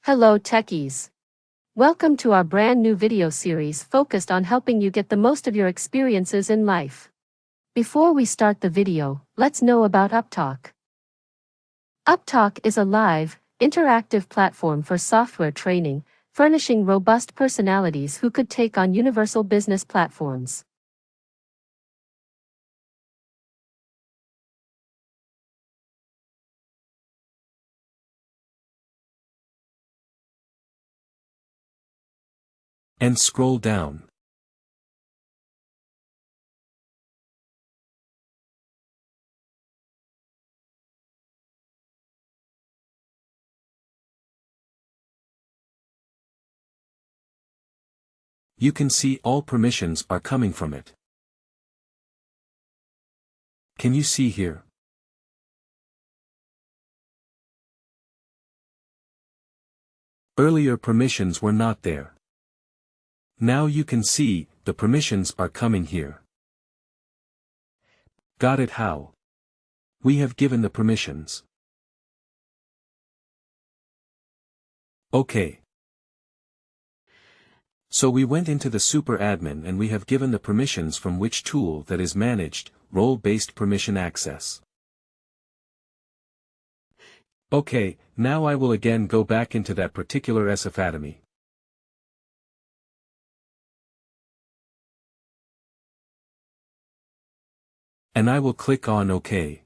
Hello techies. Welcome to our brand new video series focused on helping you get the most of your experiences in life. Before we start the video, let's know about Upptalk. Upptalk is a live, interactive platform for software training, furnishing robust personalities who could take on universal business platforms. And scroll down. You can see all permissions are coming from it. Can you see here? Earlier permissions were not there. Now you can see, the permissions are coming here. Got it how? We have given the permissions. Okay. So we went into the super admin and we have given the permissions from which tool that is managed, role-based permission access. Okay, now I will again go back into that particular SAP. And I will click on OK.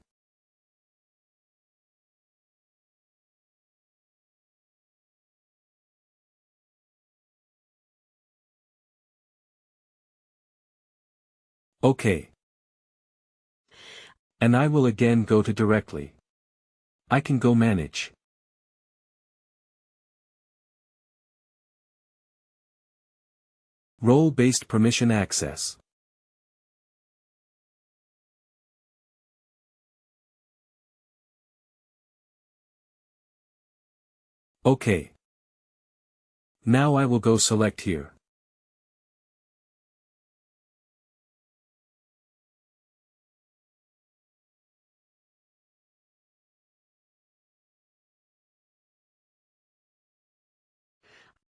OK. And I will again go to directly. I can go manage. Role-based permission access. OK. Now I will go select here.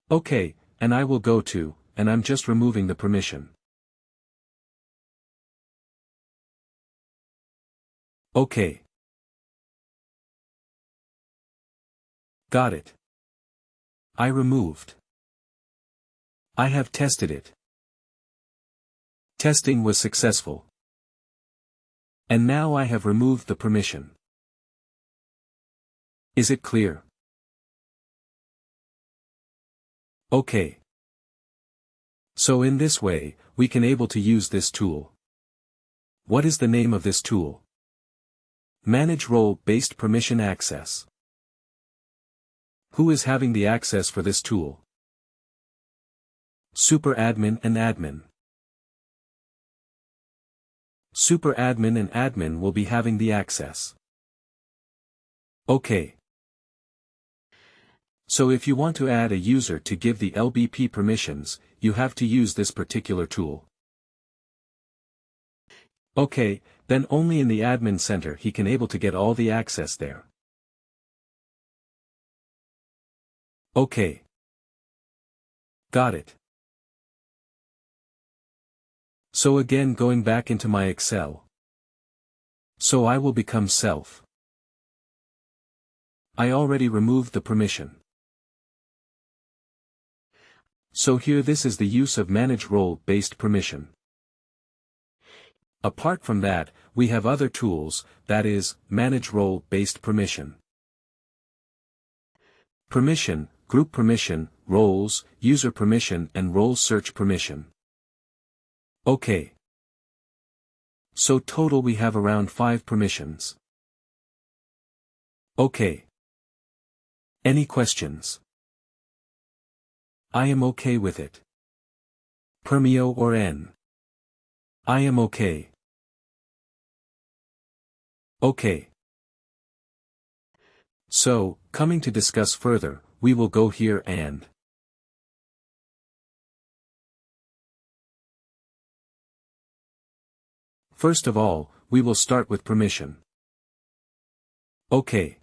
OK, and I will go to, and I'm just removing the permission. OK. Got it. I removed. I have tested it. Testing was successful. And now I have removed the permission. Is it clear? OK. So in this way, we can able to use this tool. What is the name of this tool? Manage role-based permission access. Who is having the access for this tool? Super admin and admin. Super admin and admin will be having the access. OK. So if you want to add a user to give the LBP permissions, you have to use this particular tool. OK, then only in the admin center he can able to get all the access there. OK. Got it. So again going back into my Excel. So I will become self. I already removed the permission. So here this is the use of manage role-based permission. Apart from that, we have other tools, that is, manage role-based permission. Permission, group permission, roles, user permission and role search permission. OK. So total we have around 5 permissions. OK. Any questions? I am OK with it. Permio or N. I am OK. OK. So, coming to discuss further, we will go here and first of all, we will start with permission. OK.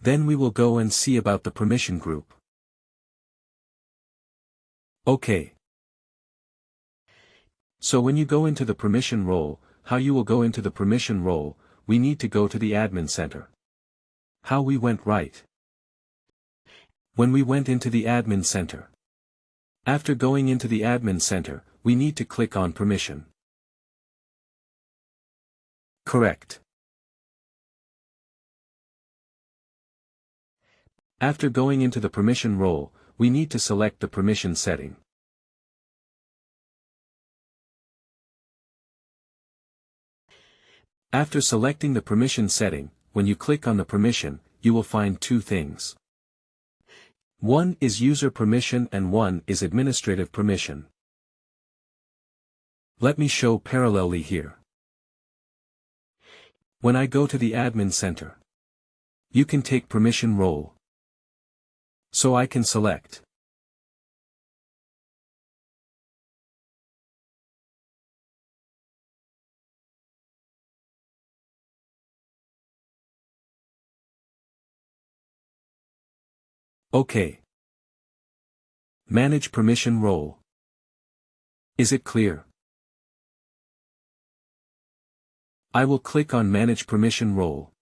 Then we will go and see about the permission group. Okay. So when you go into the permission role, how you will go into the permission role, we need to go to the admin center. How we went right. When we went into the admin center. After going into the admin center, we need to click on permission. Correct. After going into the permission role, we need to select the permission setting. After selecting the permission setting, when you click on the permission, you will find two things. One is user permission and one is administrative permission. Let me show parallelly here. When I go to the admin center, you can take permission role. So I can select. OK. Manage permission role. Is it clear? I will click on Manage Permission Role.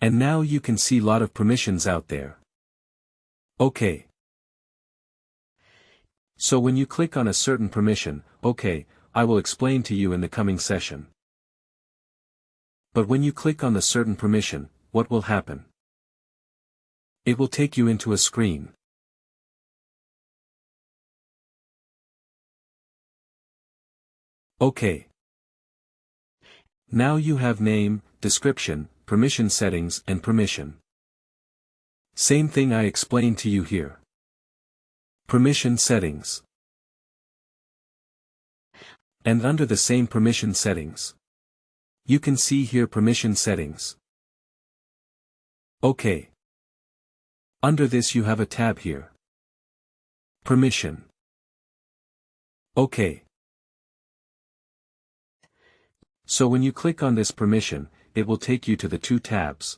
And now you can see lot of permissions out there. OK. So when you click on a certain permission, OK, I will explain to you in the coming session. But when you click on the certain permission, what will happen? It will take you into a screen. OK. Now you have name, description, permission settings and permission. Same thing I explained to you here. Permission settings. And under the same permission settings, you can see here permission settings. OK. Under this you have a tab here. Permission. OK. So when you click on this permission, it will take you to the two tabs.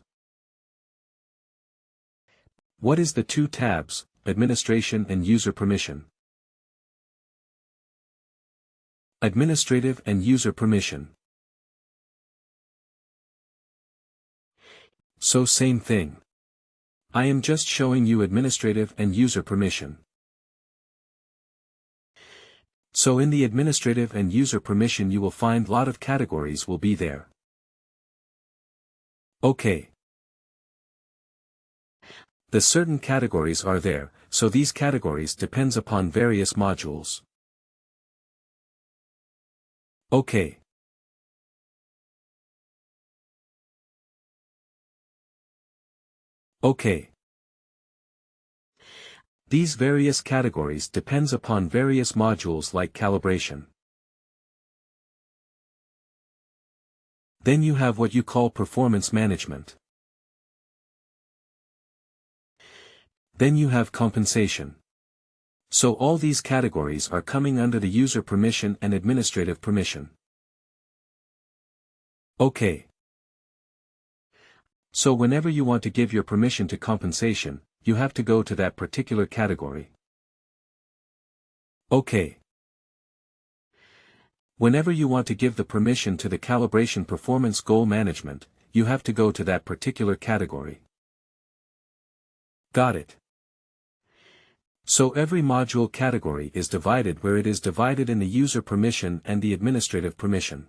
What is the two tabs, administration and user permission? Administrative and user permission. So same thing. I am just showing you administrative and user permission. So in the administrative and user permission you will find lot of categories will be there. OK. The certain categories are there, so these categories depends upon various modules. OK. OK. These various categories depends upon various modules like calibration. Then you have what you call performance management. Then you have compensation. So all these categories are coming under the user permission and administrative permission. OK. So whenever you want to give your permission to compensation, you have to go to that particular category. OK. Whenever you want to give the permission to the calibration performance goal management, you have to go to that particular category. Got it. So every module category is divided where it is divided in the user permission and the administrative permission.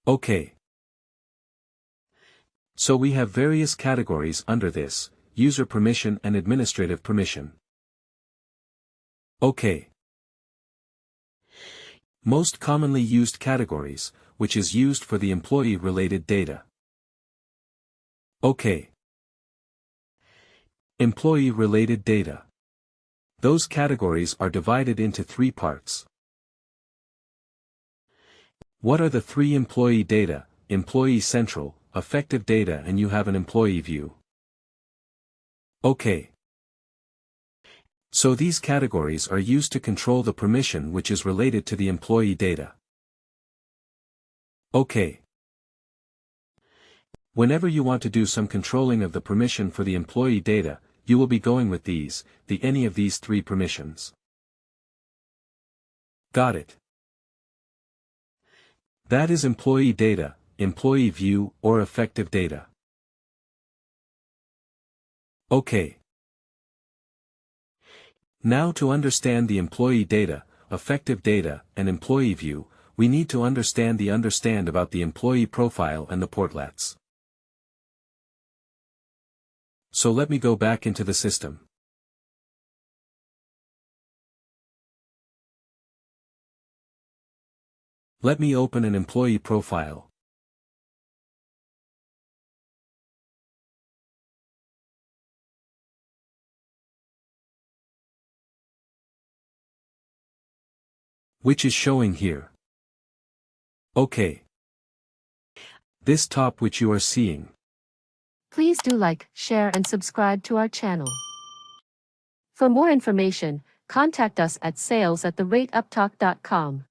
OK. So we have various categories under this, user permission and administrative permission. OK. Most commonly used categories, which is used for the employee-related data. OK. Employee-related data. Those categories are divided into three parts. What are the three employee data? Employee central, effective data, and you have an employee view. OK. So these categories are used to control the permission which is related to the employee data. Okay. Whenever you want to do some controlling of the permission for the employee data, you will be going with any of these three permissions. Got it. That is employee data, employee view, or effective data. Okay. Now to understand the employee data, effective data, and employee view, we need to understand about the employee profile and the portlets. So let me go back into the system. Let me open an employee profile. Which is showing here. Okay. This top which you are seeing. Please do like, share and subscribe to our channel. For more information, contact us at sales@upptalk.com.